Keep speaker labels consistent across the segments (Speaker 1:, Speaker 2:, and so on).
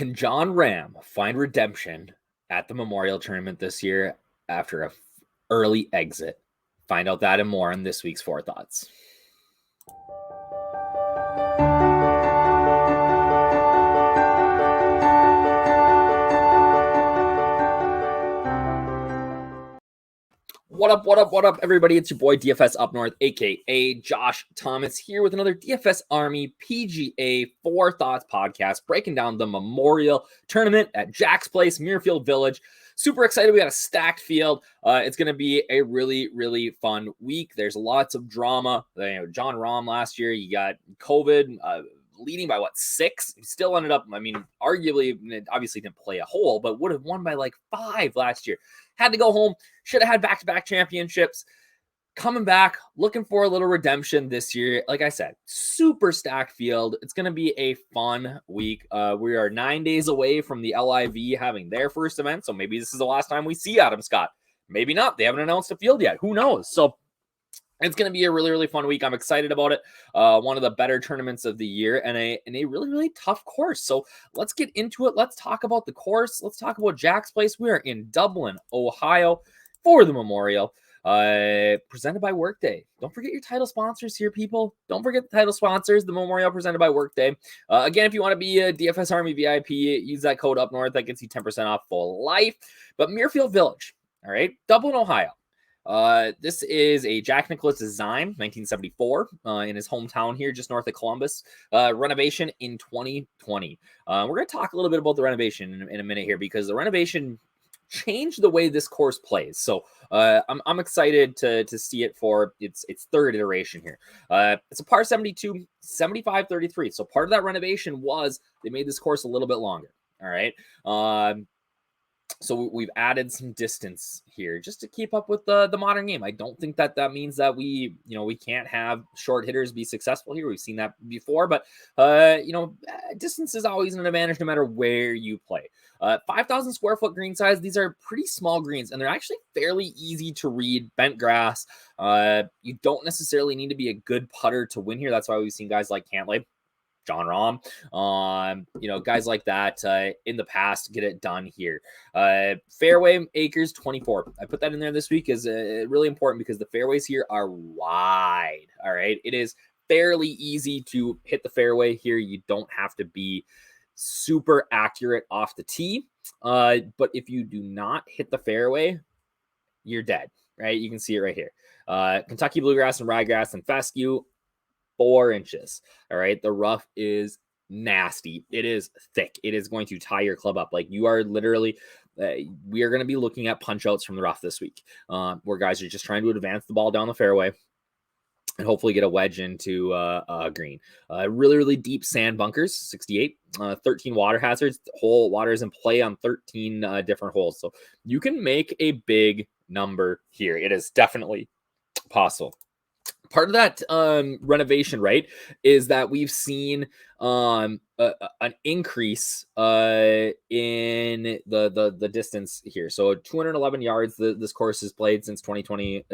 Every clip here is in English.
Speaker 1: Can John Ram find redemption at the Memorial Tournament this year after a early exit? Find out that and more in this week's Four Thoughts. What up, everybody? It's your boy DFS Up North, aka Josh Thomas, here with another DFS Army PGA Four Thoughts podcast, breaking down the Memorial Tournament at Jack's Place, Muirfield Village. Super excited. We got a stacked field. It's going to be a really, really fun week. There's lots of drama. John Rahm last year, you got COVID, leading by 6? He still ended up, arguably, obviously didn't play a hole, but would have won by 5 last year. Had to go home. Should have had back-to-back championships. Coming back, looking for a little redemption this year. Like I said, super stacked field. It's going to be a fun week. We are 9 days away from the LIV having their first event, so maybe this is the last time we see Adam Scott. Maybe not. They haven't announced a field yet. Who knows? So it's going to be a really, really fun week. I'm excited about it. One of the better tournaments of the year and a really, really tough course. So let's get into it. Let's talk about the course. Let's talk about Jack's Place. We are in Dublin, Ohio for the Memorial, presented by Workday. Don't forget your title sponsors here, people. Don't forget the title sponsors, the Memorial presented by Workday. Again, if you want to be a DFS Army VIP, use that code Up North. That gets you 10% off for life. But Muirfield Village, all right, Dublin, Ohio. This is a Jack Nicklaus design, 1974, in his hometown here, just north of Columbus. Renovation in 2020. We're going to talk a little bit about the renovation in a minute here, because the renovation changed the way this course plays. So I'm excited to see it for its third iteration here. It's a par 72, 75-33. So part of that renovation was they made this course a little bit longer. All right. So we've added some distance here just to keep up with the modern game. I don't think that means that we can't have short hitters be successful here. We've seen that before, but distance is always an advantage no matter where you play. 5,000 square foot green size. These are pretty small greens, and they're actually fairly easy to read. Bent grass. You don't necessarily need to be a good putter to win here. That's why we've seen guys like Cantlay, John Rahm, guys like that in the past get it done here. Fairway acres 24. I put that in there this week is really important because the fairways here are wide. All right. It is fairly easy to hit the fairway here. You don't have to be super accurate off the tee. But if you do not hit the fairway, you're dead, right? You can see it right here. Kentucky bluegrass and ryegrass and fescue, 4 inches. All right. The rough is nasty. It is thick. It is going to tie your club up. You are literally, we are going to be looking at punch outs from the rough this week, where guys are just trying to advance the ball down the fairway and hopefully get a wedge into a green. Really, really deep sand bunkers, 68, 13 water hazards. Hole water is in play on 13 different holes. So you can make a big number here. It is definitely possible. Part of that renovation, right, is that we've seen an increase in the distance here. So 211 yards this course has played since 2020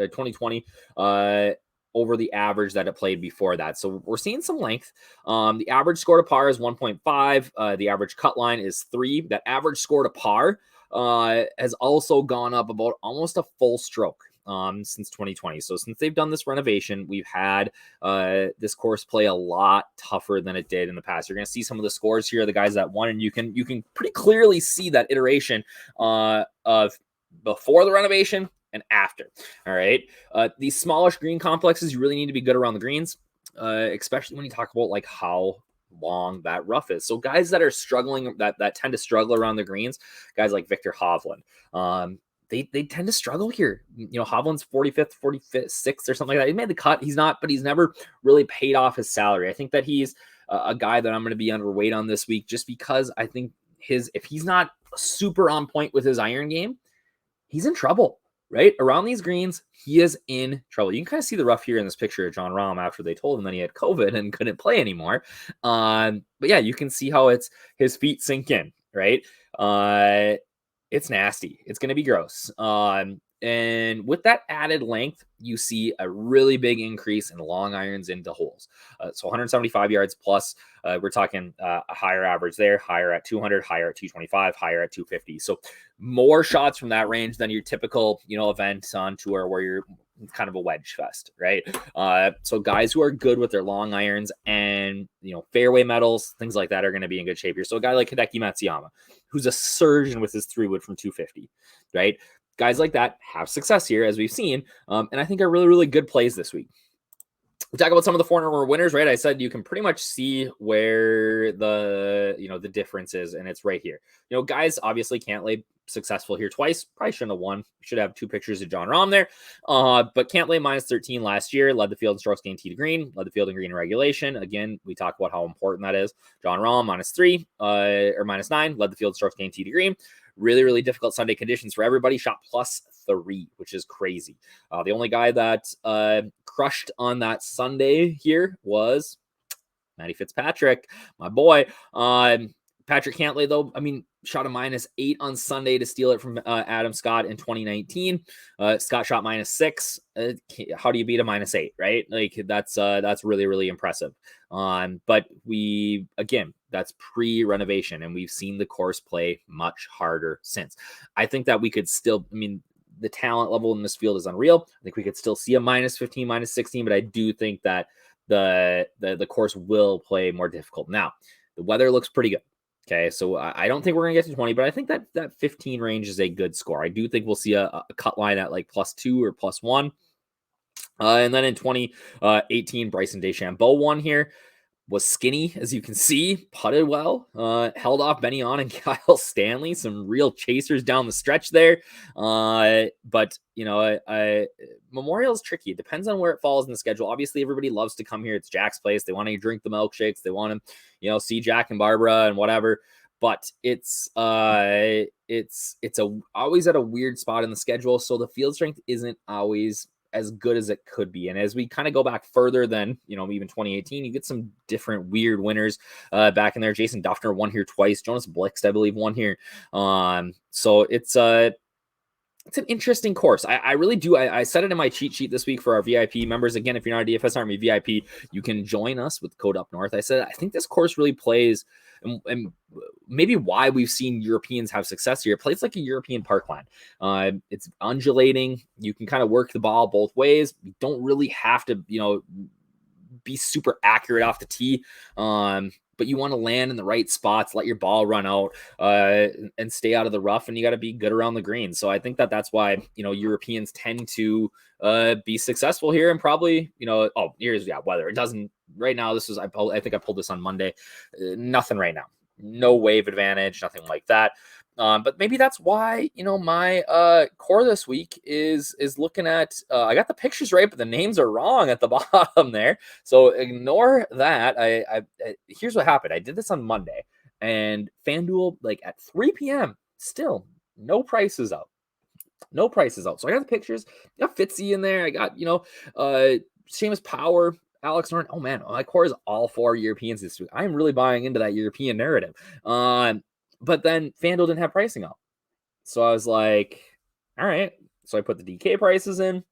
Speaker 1: over the average that it played before that. So we're seeing some length. The average score to par is 1.5. The average cut line is 3. That average score to par has also gone up about almost a full stroke since 2020. So since they've done this renovation, we've had this course play a lot tougher than it did in the past. You're going to see some of the scores here, the guys that won, and you can pretty clearly see that iteration of before the renovation and after. All right. These smallish green complexes, you really need to be good around the greens, especially when you talk about how long that rough is. So guys that are struggling, that tend to struggle around the greens, guys like Victor Hovland, they tend to struggle here. Hovland's 45th, 46th or something like that. He made the cut. He's not, but he's never really paid off his salary. I think that he's a guy that I'm going to be underweight on this week, just because I think if he's not super on point with his iron game, he's in trouble. Right around these greens, he is in trouble. You can kind of see the rough here in this picture of John Rahm after they told him that he had COVID and couldn't play anymore. But yeah, you can see how his feet sink in, right? It's nasty. It's going to be gross. And with that added length, you see a really big increase in long irons into holes. So 175 yards plus, we're talking a higher average there, higher at 200, higher at 225, higher at 250. So more shots from that range than your typical, event on tour where you're kind of a wedge fest, right? So guys who are good with their long irons and, fairway metals, things like that are going to be in good shape here. So a guy like Hideki Matsuyama, who's a surgeon with his 3-wood from 250, right? Guys like that have success here, as we've seen, and I think are really, really good plays this week. We talk about some of the 4 winners, right? I said you can pretty much see where the difference is, and it's right here. Guys obviously Cantlay successful here twice. Probably shouldn't have won. Should have 2 pictures of John Rahm there. But Cantlay minus 13 last year, led the field in strokes gained tee to green, led the field in green regulation. Again, we talk about how important that is. John Rahm minus 3 or minus 9, led the field in strokes gained tee to green. Really, really difficult Sunday conditions for everybody. Shot plus 3, which is crazy. The only guy that crushed on that Sunday here was Matty Fitzpatrick, my boy. Patrick Cantlay, though, shot a minus 8 on Sunday to steal it from Adam Scott in 2019. Scott shot minus 6. How do you beat a minus 8, right? Like that's really, really impressive. But that's pre-renovation, and we've seen the course play much harder since. I think that we could still, the talent level in this field is unreal. I think we could still see a minus 15, minus 16, but I do think that the course will play more difficult. Now, the weather looks pretty good. Okay, so I don't think we're going to get to 20, but I think that 15 range is a good score. I do think we'll see a cut line at like +2 or +1. And then in 2018, Bryson DeChambeau won here. Was skinny, as you can see, putted well, held off Benny On and Kyle Stanley, some real chasers down the stretch there. But Memorial is tricky. It depends on where it falls in the schedule. Obviously, everybody loves to come here. It's Jack's place. They want to drink the milkshakes. They want to, see Jack and Barbara and whatever. But it's always at a weird spot in the schedule. So the field strength isn't always as good as it could be. And as we kind of go back further than, even 2018, you get some different weird winners back in there. Jason Duffner won here twice. Jonas Blixt, I believe, won here. So it's an interesting course. I really do. I said it in my cheat sheet this week for our VIP members. Again, if you're not a DFS Army VIP, you can join us with code Up North. I said, I think this course really plays, and maybe why we've seen Europeans have success here. It plays like a European parkland. It's undulating. You can kind of work the ball both ways. You don't really have to, be super accurate off the tee. But you want to land in the right spots, let your ball run out, and stay out of the rough, and you got to be good around the green. So I think that's why, Europeans tend to be successful here, and probably, here's weather. It doesn't right now. I think I pulled this on Monday. Nothing right now. No wave advantage, nothing like that. But maybe that's why, my core this week is looking at, I got the pictures right, but the names are wrong at the bottom there. So ignore that. I here's what happened. I did this on Monday, and FanDuel, like at 3 p.m., still no prices out. No prices out. So I got the pictures. I got Fitzy in there. I got, Seamus Power, Alex Norton. Oh man, my core is all 4 Europeans this week. I'm really buying into that European narrative. But then FanDuel didn't have pricing up. So I was like, all right. So I put the DK prices in,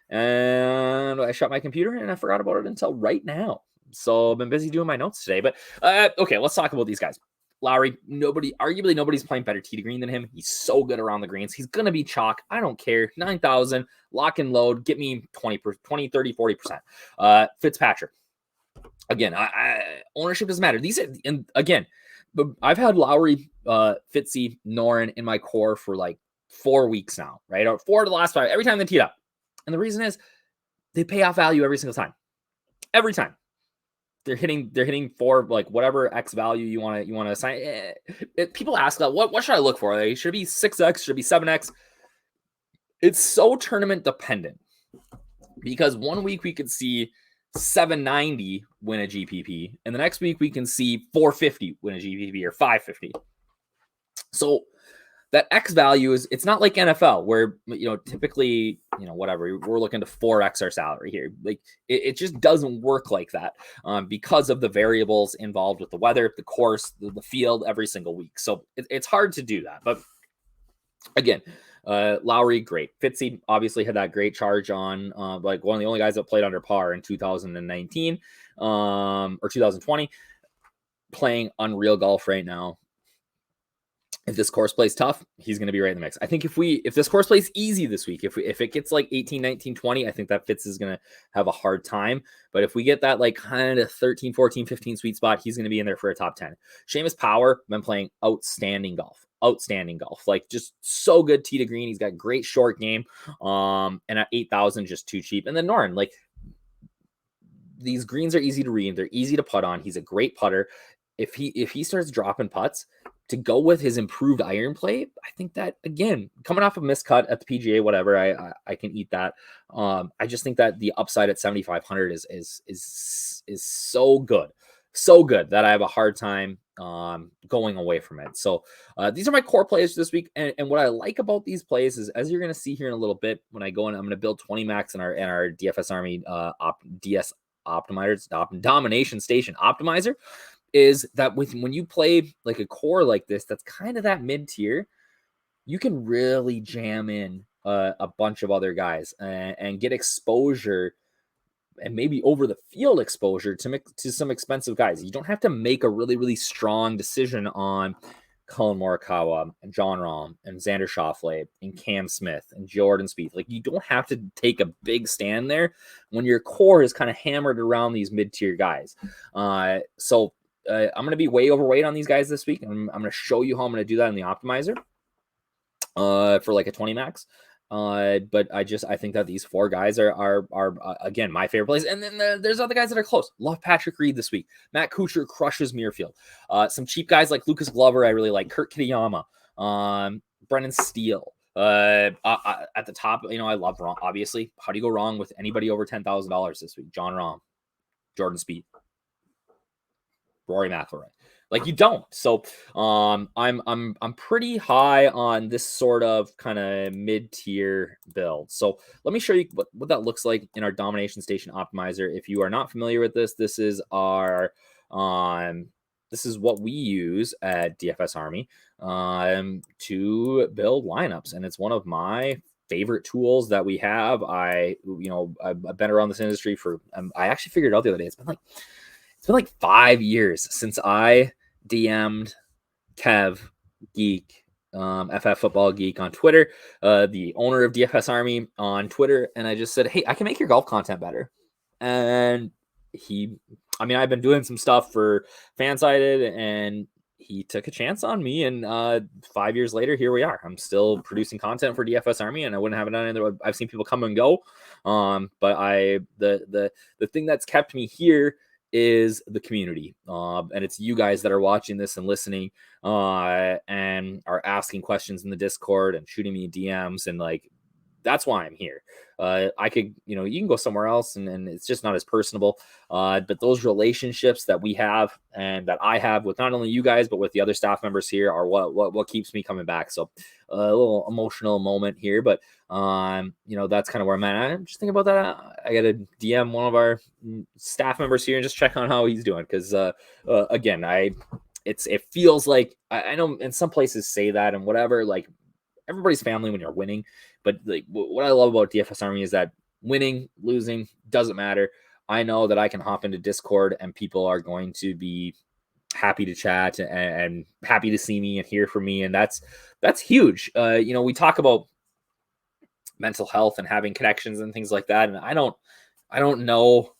Speaker 1: and I shut my computer, and I forgot about it until right now. So I've been busy doing my notes today. But okay, let's talk about these guys. Lowry, arguably nobody's playing better tee to green than him. He's so good around the greens. He's going to be chalk. I don't care. 9,000, lock and load. Get me 20, 30, 40%. Fitzpatrick. Again, ownership doesn't matter. And again, I've had Lowry, Fitzy, Noren in my core for like 4 weeks now, right? Or 4 of the last 5, every time they teed up. And the reason is they pay off value every single time. Every time. They're hitting for like whatever X value you want to assign. People ask, what should I look for? Like, should it be 6X? Should it be 7X? It's so tournament dependent, because 1 week we could see 790 win a GPP, and the next week we can see 450 win a GPP or 550. So that X value it's not like NFL where, typically, whatever, we're looking to 4X our salary here. Like it just doesn't work like that because of the variables involved with the weather, the course, the field every single week. So it's hard to do that. But again, Lowry, great. Fitzy obviously had that great charge on, like one of the only guys that played under par in 2019 or 2020, playing unreal golf right now. If this course plays tough, he's going to be right in the mix. I think if this course plays easy this week, if it gets like 18, 19, 20, I think that Fitz is going to have a hard time. But if we get that like kind of 13, 14, 15 sweet spot, he's going to be in there for a top 10. Seamus Power, been playing outstanding golf. Like just so good tee to green. He's got great short game. And at 8,000, just too cheap. And then Norton, like these greens are easy to read. They're easy to putt on. He's a great putter. If he starts dropping putts, to go with his improved iron play, I think that, again, coming off a miscut at the PGA, whatever, I can eat that. I just think that the upside at 7,500 is so good that I have a hard time going away from it. So these are my core plays this week, and what I like about these plays is, as you're going to see here in a little bit, when I go in, I'm going to build 20 max in our DFS Army DS optimizers, Domination Station optimizer. Is that when you play like a core like this, that's kind of that mid tier, you can really jam in a bunch of other guys and get exposure and maybe over the field exposure to some expensive guys. You don't have to make a really, really strong decision on Colin Morikawa and John Rahm and Xander Schauffele and Cam Smith and Jordan Spieth. Like, you don't have to take a big stand there when your core is kind of hammered around these mid-tier guys. So I'm going to be way overweight on these guys this week. I'm going to show you how I'm going to do that in the optimizer for like a 20 max. But I think that these four guys are again, my favorite plays. And then there's other guys that are close. Love Patrick Reed this week. Matt Kuchar crushes Muirfield. Some cheap guys like Lucas Glover, I really like. Kurt Kitayama, Brennan Steele. At the top, I love Rahm. Obviously, how do you go wrong with anybody over $10,000 this week? John Rahm, Jordan Spieth, Rory McIlroy. Like, you don't. So I'm pretty high on this sort of kind of mid-tier build. So let me show you what that looks like in our Domination Station optimizer. If you are not familiar with this, this is our this is what we use at DFS Army to build lineups, and it's one of my favorite tools that we have. I've been around this industry for I actually figured out the other day, it's been like 5 years since I DM'd Kev Geek, FF Football Geek on Twitter, the owner of DFS Army on Twitter, and I just said, hey, I can make your golf content better. And I've been doing some stuff for Fansided, and he took a chance on me, and 5 years later, here we are. I'm still producing content for DFS Army, and I wouldn't have it done either. I've seen people come and go, but the thing that's kept me here is the community, and it's you guys that are watching this and listening, and are asking questions in the Discord and shooting me DMs, and like, that's why I'm here. I could, you can go somewhere else and it's just not as personable. But those relationships that we have and that I have with not only you guys, but with the other staff members here are what keeps me coming back. So a little emotional moment here, but that's kind of where I'm at. I'm just thinking about that. I got to DM one of our staff members here and just check on how he's doing. Cause again, it feels like I know in some places say that and whatever, like, everybody's family when you're winning, but like, what I love about DFS Army is that winning, losing, doesn't matter. I know that I can hop into Discord and people are going to be happy to chat and happy to see me and hear from me. And that's huge. We talk about mental health and having connections and things like that. And I don't know,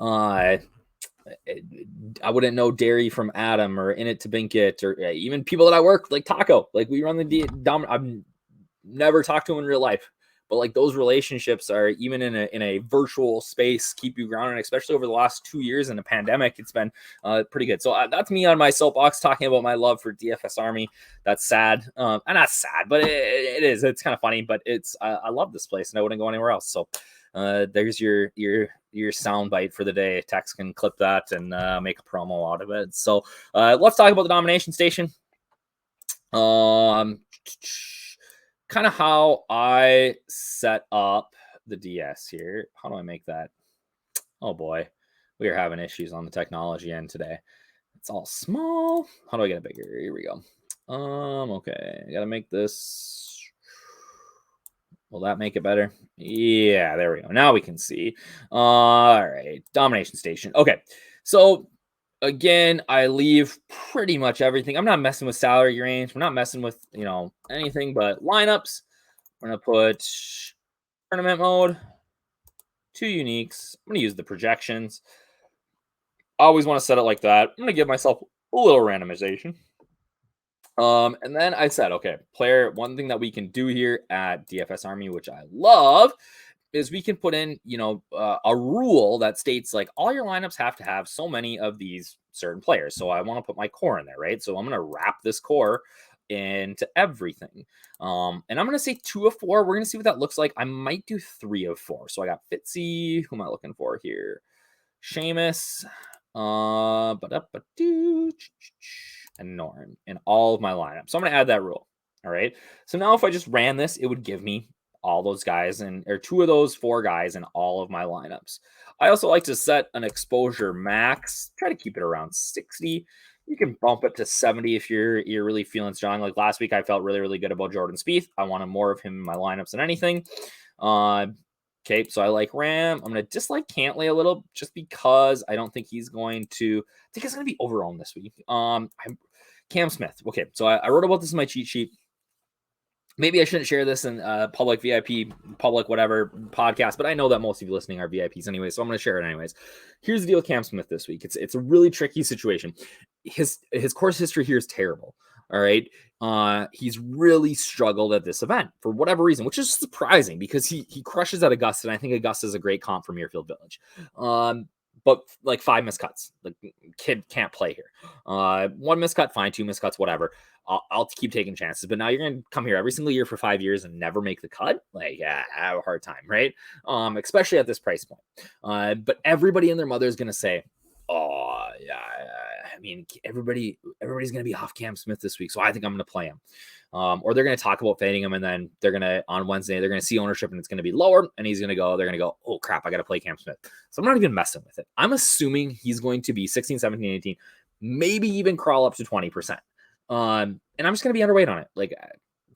Speaker 1: I wouldn't know Derry from Adam or In It to Binkit or even people that I work like Taco. Like, we run the I've never talked to him in real life, but like, those relationships are, even in a virtual space, keep you grounded, especially over the last 2 years in a pandemic. It's been pretty good. So that's me on my soapbox talking about my love for DFS Army. That's sad. And not sad, but it is. It's kind of funny, but I love this place and I wouldn't go anywhere else. So there's your soundbite for the day. Tex can clip that and make a promo out of it. So let's talk about the Domination Station. Kind of how I set up the DS here. How do I make that? Oh boy, we are having issues on the technology end today. It's all small. How do I get it bigger? Here we go. Okay, I gotta make this Will that make it better? Yeah, there we go. Now we can see. All right, Domination Station. Okay, so again, I leave pretty much everything. I'm not messing with salary range. We're not messing with anything but lineups. We're gonna put tournament mode, 2 uniques. I'm gonna use the projections. I always want to set it like that. I'm gonna give myself a little randomization. And then I said, okay, player, one thing that we can do here at DFS Army, which I love, is we can put in, a rule that states like all your lineups have to have so many of these certain players. So I want to put my core in there, right? So I'm going to wrap this core into everything. And I'm going to say 2 of 4. We're going to see what that looks like. I might do 3 of 4. So I got Fitzy. Who am I looking for here? Seamus. And Norn in all of my lineups. So I'm going to add that rule. All right. So now if I just ran this, it would give me all those guys or 2 of those 4 guys in all of my lineups. I also like to set an exposure max, try to keep it around 60. You can bump it to 70 if you're really feeling strong. Like last week, I felt really, really good about Jordan Spieth. I wanted more of him in my lineups than anything. Okay, so I like Ram. I'm going to dislike Cantlay a little just because I don't think he's going to. I think he's going to be overowned this week. Cam Smith. Okay, so I wrote about this in my cheat sheet. Maybe I shouldn't share this in public VIP, public whatever podcast, but I know that most of you listening are VIPs anyway, so I'm going to share it anyways. Here's the deal with Cam Smith this week. It's a really tricky situation. His course history here is terrible. All right. He's really struggled at this event for whatever reason, which is surprising because he crushes at Augusta, and I think Augusta is a great comp for Muirfield Village. But like 5 miscuts, the kid can't play here. 1 miscut, fine. 2 miscuts, whatever. I'll keep taking chances. But now you're going to come here every single year for 5 years and never make the cut. Like, yeah, I have a hard time, right? Especially at this price point. But everybody and their mother is going to say, oh, yeah, I mean, everybody's going to be off Cam Smith this week, so I think I'm going to play him. Or they're going to talk about fading him, and then they're going to, on Wednesday, they're going to see ownership, and it's going to be lower, and they're going to go, oh, crap, I got to play Cam Smith. So I'm not even messing with it. I'm assuming he's going to be 16, 17, 18, maybe even crawl up to 20%. And I'm just going to be underweight on it. Like,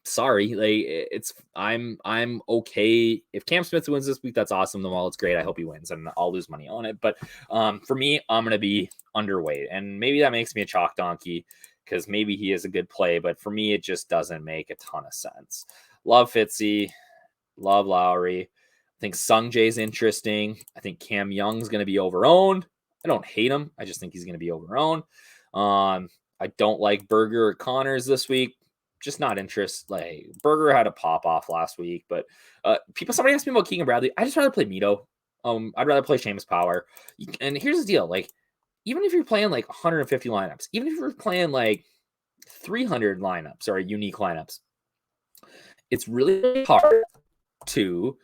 Speaker 1: sorry, like I'm okay. If Cam Smith wins this week, that's awesome. Well, it's great. I hope he wins and I'll lose money on it. But for me, I'm going to be underweight, and maybe that makes me a chalk donkey because maybe he is a good play, but for me, it just doesn't make a ton of sense. Love Fitzy, love Lowry. I think Sung Jae's interesting. I think Cam Young's going to be overowned. I don't hate him. I just think he's going to be overowned. I don't like Berger or Connors this week. Just not interested. Like Berger had a pop off last week, but somebody asked me about Keegan Bradley. I just rather play Mito. I'd rather play Seamus Power. And here's the deal: like, even if you're playing like 150 lineups, even if you're playing like 300 lineups or unique lineups, it's really hard to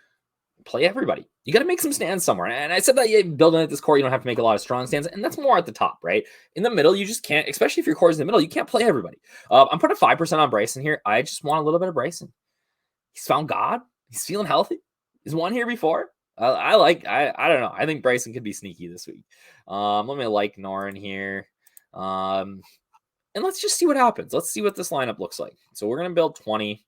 Speaker 1: play everybody. You got to make some stands somewhere. And I said that building at this core, you don't have to make a lot of strong stands. And that's more at the top, right? In the middle, you just can't, especially if your core is in the middle, you can't play everybody. I'm putting 5% on Bryson here. I just want a little bit of Bryson. He's found God. He's feeling healthy. He's won here before. I don't know. I think Bryson could be sneaky this week. Let me like Norin here. And let's just see what happens. Let's see what this lineup looks like. So we're going to build 20.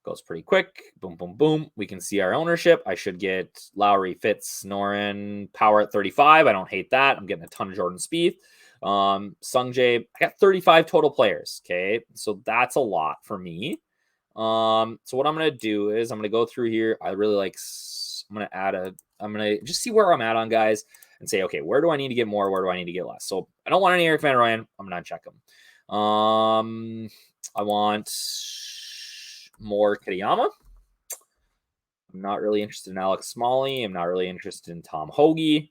Speaker 1: Goes pretty quick. Boom, boom, boom. We can see our ownership. I should get Lowry, Fitz, Norin, Power at 35. I don't hate that. I'm getting a ton of Jordan Spieth. Sung Jae, I got 35 total players. Okay. So that's a lot for me. So what I'm going to do is I'm going to go through here. I really like, I'm going to just see where I'm at on guys and say, okay, where do I need to get more? Where do I need to get less? So I don't want any Eric Van Ryan. I'm going to uncheck him. I want more Kitayama. I'm not really interested in Alex Smalley. I'm not really interested in Tom Hoagie.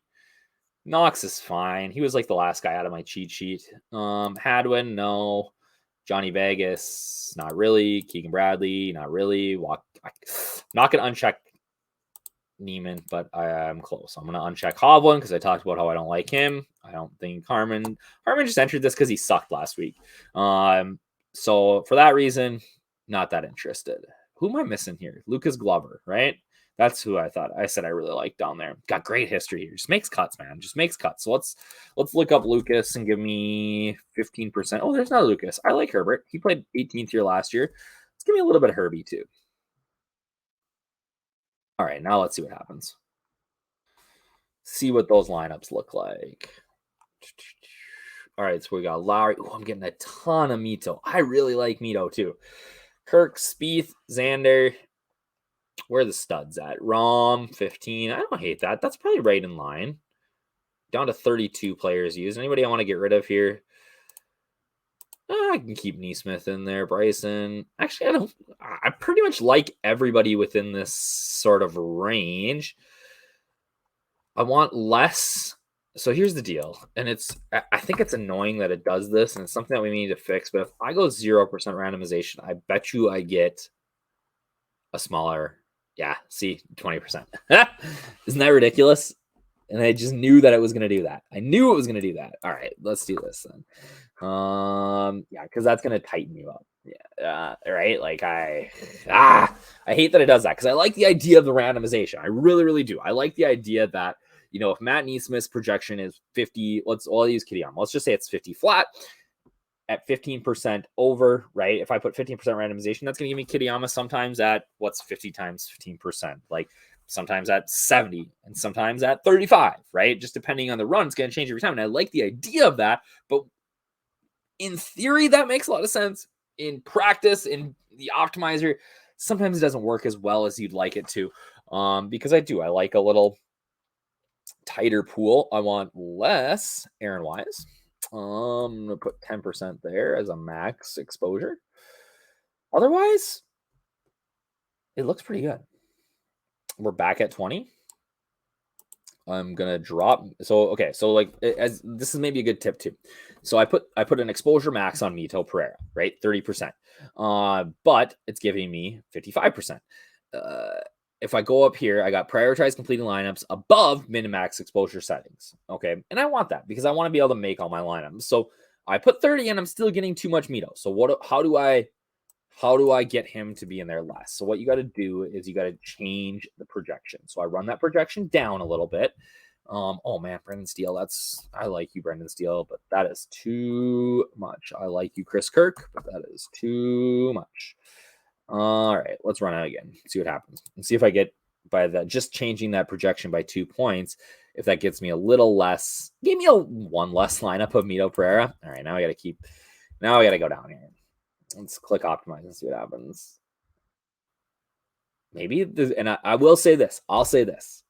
Speaker 1: Knox is fine. He was like the last guy out of my cheat sheet. Hadwin, no. Johnny Vegas, not really. Keegan Bradley, not really. Not going to uncheck Neiman, but I'm close. I'm going to uncheck Hovland because I talked about how I don't like him. I don't think Harmon just entered this because he sucked last week. So for that reason, not that interested. Who am I missing here? Lucas Glover, right? That's who I said I really liked down there. Got great history here. Just makes cuts, man. Just makes cuts. So let's look up Lucas and give me 15%. Oh, there's not Lucas. I like Herbert. He played 18th here last year. Let's give me a little bit of Herbie too. All right, now let's see what happens. See what those lineups look like. All right, so we got Lowry. Oh, I'm getting a ton of Mito. I really like Mito too. Kirk, Spieth, Xander. Where are the studs at? Rom, 15. I don't hate that. That's probably right in line. Down to 32 players used. Anybody I want to get rid of here? I can keep Neesmith in there. Bryson. Actually, I pretty much like everybody within this sort of range. I want less. So here's the deal. And I think it's annoying that it does this, and it's something that we need to fix. But if I go 0% randomization, I bet you I get a smaller. Yeah, see, 20%. Isn't that ridiculous? And I just knew that it was going to do that. I knew it was going to do that. All right, let's do this then. Yeah, because that's going to tighten you up. Yeah, right. Like I hate that it does that, because I like the idea of the randomization. I really, really do. I like the idea that, if Matt Neesmith's projection is 50, I'll use Kitayama. Let's just say it's 50 flat at 15% over, right? If I put 15% randomization, that's going to give me Kitayama sometimes at 50 times 15%, like sometimes at 70 and sometimes at 35, right? Just depending on the run, it's going to change every time. And I like the idea of that, but in theory, that makes a lot of sense. In practice, in the optimizer, sometimes it doesn't work as well as you'd like it to, because I like a little tighter pool. I want less Aaron Wise. I'm gonna put 10% there as a max exposure. Otherwise, it looks pretty good. We're back at 20. I'm gonna drop. So like, as this is maybe a good tip too. So I put an exposure max on Mito Pereira, right? 30%. But it's giving me 55%. If I go up here, I got prioritize completing lineups above min and max exposure settings. Okay. And I want that because I want to be able to make all my lineups. So I put 30 and I'm still getting too much Mito. So how do I get him to be in there less? So what you got to do is you got to change the projection. So I run that projection down a little bit. Oh man, Brendan Steele. I like you, Brendan Steele, but that is too much. I like you, Chris Kirk, but that is too much. All right, let's run it again. See what happens. And see if I get, by that, just changing that projection by 2 points, if that gets me a little less. Give me one less lineup of Mito Pereira. All right, now I got to go down here. Let's click optimize and see what happens. Maybe, and I will say this. I'll say this.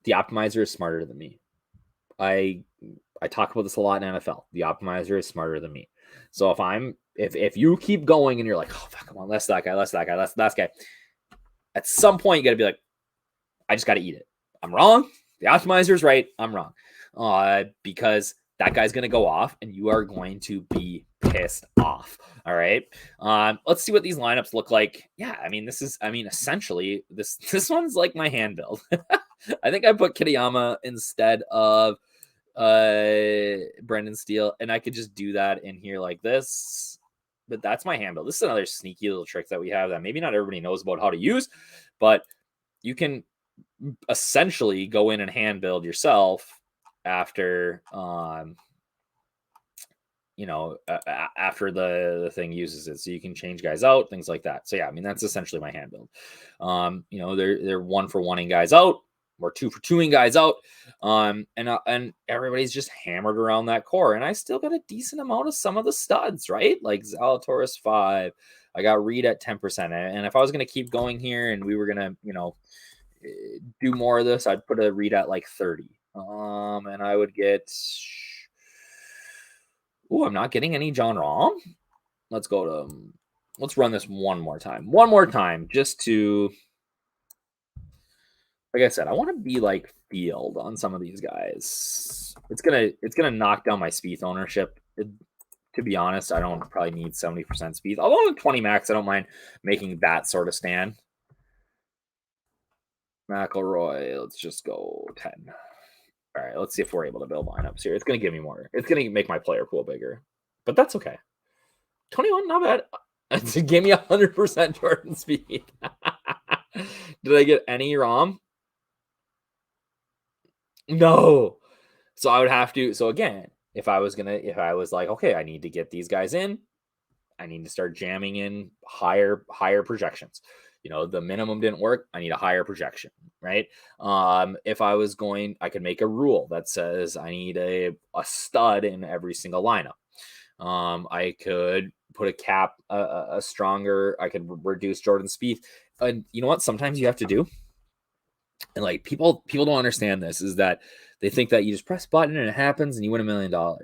Speaker 1: The optimizer is smarter than me. I talk about this a lot in NFL. The optimizer is smarter than me. So if you keep going and you're like, oh, fuck, come on, less that guy. At some point, you got to be like, I just got to eat it. I'm wrong. The optimizer's right. I'm wrong. Because that guy's going to go off and you are going to be pissed off. All right. Let's see what these lineups look like. Yeah. Essentially this one's like my hand build. I think I put Kitayama instead of Brendan Steele, and I could just do that in here like this, but that's my hand build. This is another sneaky little trick that we have that maybe not everybody knows about how to use, but you can essentially go in and hand build yourself after after the thing uses it. So you can change guys out, things like that. So yeah, that's essentially my hand build. They're 1-for-1ing guys out. We're 2-for-2ing guys out. And everybody's just hammered around that core. And I still got a decent amount of some of the studs, right? Like Zalatoris 5. I got Reed at 10%. And if I was going to keep going here and we were going to, do more of this, I'd put a Reed at like 30. And I would get, I'm not getting any John Rahm. Let's run this one more time just to, like I said, I want to be like field on some of these guys. It's gonna knock down my Spieth ownership. To be honest, I don't probably need 70% Spieth. Although on 20 max, I don't mind making that sort of stand. McIlroy, let's just go 10. All right, let's see if we're able to build lineups here. It's gonna give me more. It's gonna make my player pool bigger, but that's okay. 21, not bad. It gave me 100% Jordan Spieth. Did I get any Rahm? No. So I would have to. So again, if I was like, okay, I need to get these guys in, I need to start jamming in higher projections. the minimum didn't work. I need a higher projection, right? If I was going, I could make a rule that says I need a stud in every single lineup. I could put a cap, a stronger, I could reduce Jordan Spieth. And you know what? Sometimes you have to do, and like people don't understand this, is that they think that you just press a button and it happens and you win $1 million.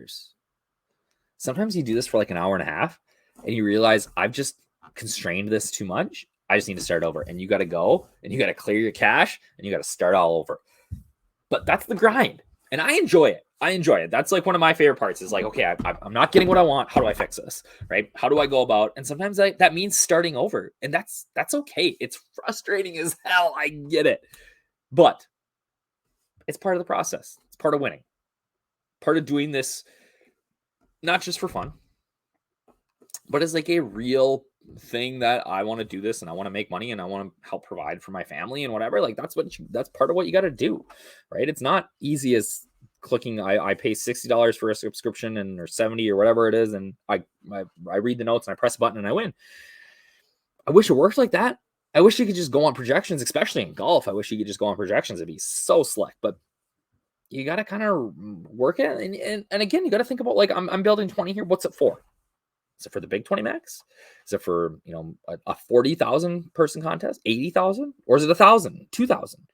Speaker 1: Sometimes you do this for like an hour and a half and you realize I've just constrained this too much. I just need to start over, and you got to go and you got to clear your cash and you got to start all over. But that's the grind, and I enjoy it. That's like one of my favorite parts, is like, okay, I'm not getting what I want. How do I fix this? Right? How do I go about? And sometimes that means starting over, and that's okay. It's frustrating as hell. I get it, but it's part of the process. It's part of winning, part of doing this, not just for fun, but as like a real thing that I want to do this, and I want to make money, and I want to help provide for my family and whatever. Like that's part of what you got to do, right? It's not easy as clicking. I pay $60 for a subscription, or 70 or whatever it is, and I read the notes and I press a button and I win. I wish it worked like that. I wish you could just go on projections, especially in golf. I wish you could just go on projections. It'd be so slick, but you got to kind of work it. And again, you got to think about, like, I'm building 20 here. What's it for? Is it for the big 20 max? Is it for, a 40,000 person contest, 80,000, or is it 1,000, 2,000?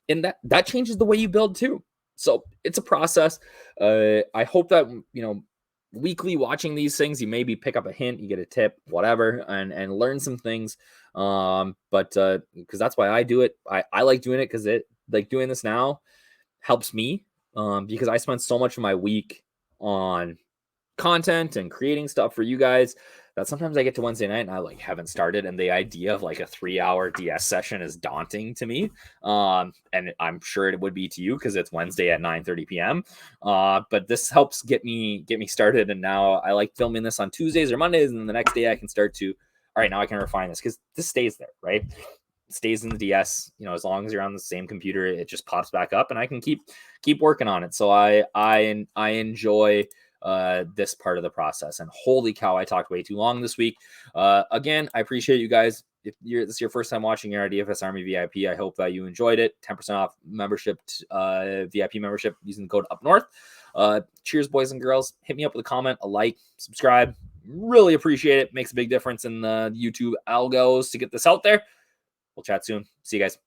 Speaker 1: And that changes the way you build too. So it's a process. I hope that, weekly watching these things, you maybe pick up a hint, you get a tip, whatever, and learn some things. But because that's why I do it. I like doing it, because it, like, doing this now helps me, because I spend so much of my week on content and creating stuff for you guys that sometimes I get to Wednesday night and I haven't started, and the idea of like a 3-hour DS session is daunting to me. And I'm sure it would be to you, because it's Wednesday at 9:30 p.m. But this helps get me started. And now I like filming this on Tuesdays or Mondays, and the next day I can start to, all right, now I can refine this, because this stays there, right? It stays in the DS, as long as you're on the same computer, it just pops back up, and I can keep working on it. So I enjoy this part of the process. And holy cow, I talked way too long this week. Again, I appreciate you guys. If this is your first time watching our DFS Army VIP, I hope that you enjoyed it. 10% off membership, VIP membership, using the code UPNORTH. Cheers, boys and girls. Hit me up with a comment, a like, subscribe. Really appreciate it. Makes a big difference in the YouTube algos to get this out there. We'll chat soon. See you guys.